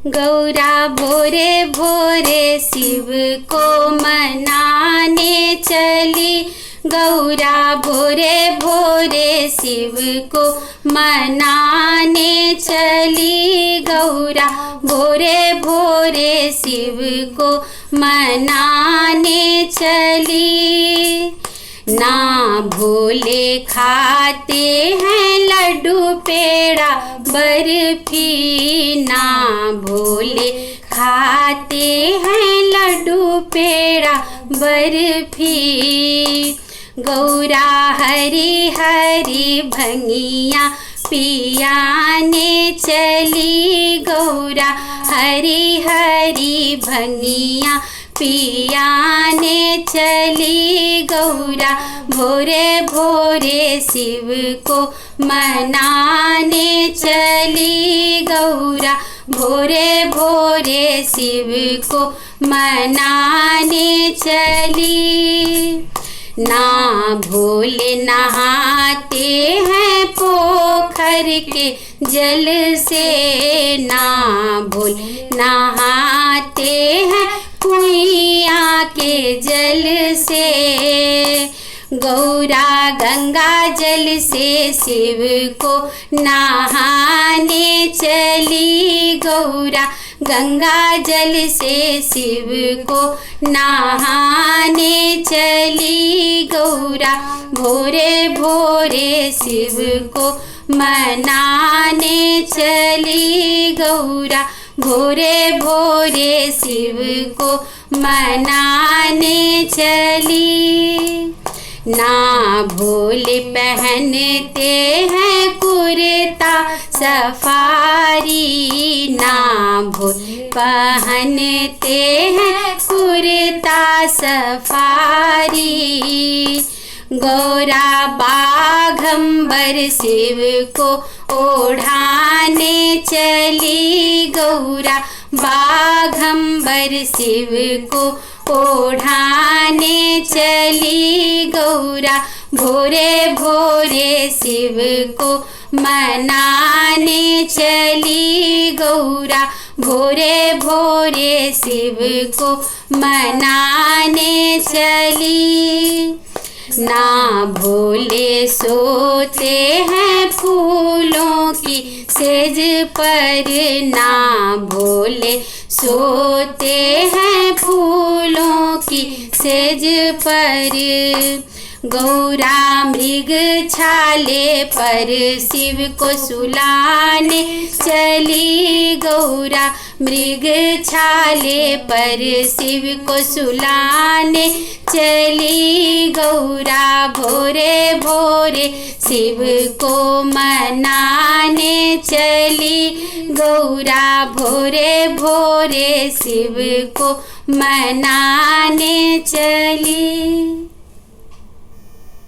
गौरा भोरे भोरे शिव को मनाने चली। गौरा भोरे भोरे शिव को मनाने चली। गौरा भोरे भोरे शिव को मनाने चली। ना भोले खाते हैं लड्डू पेड़ा बर्फी। ना भोले खाते हैं लड्डू पेड़ा बर्फी। गौरा हरी हरी भंगिया पियाने चली। गौरा हरी हरी भंगिया पियाने चली। गौरा भोरे भोरे शिव को मनाने चली। गौरा भोरे भोरे शिव को मनाने चली। ना भोले नहाते हैं पोखर के जल से। ना भोले नहाते हैं कुइयां के जल से। गौरा गंगा जल से शिव को नहाने चली। गौरा गंगा जल से शिव को नहाने चली। गौरा भोरे भोरे शिव को मनाने चली। गौरा भोरे भोरे शिव को मनाने चली। ना भोले पहनते हैं कुर्ता सफारी। ना भोले पहनते हैं कुर्ता सफारी। गौरा बाघंबर शिव को ओढ़ाने चली। गौरा बाघंबर शिव को ओढ़ाने चली। गौरा भोरे भोरे शिव को मनाने चली। गौरा भोरे भोरे शिव को मनाने चली। ना भोले सोते हैं फूलों की सेज पर। ना भोले सोते हैं फूलों की सेज पर। गौरा मृग छाले पर शिव को सुलाने चली। गौरा मृग छाले पर शिव को सुलाने चली। गौरा भोरे भोरे शिव को मनाने चली। गौरा भोरे भोरे शिव को मनाने चली।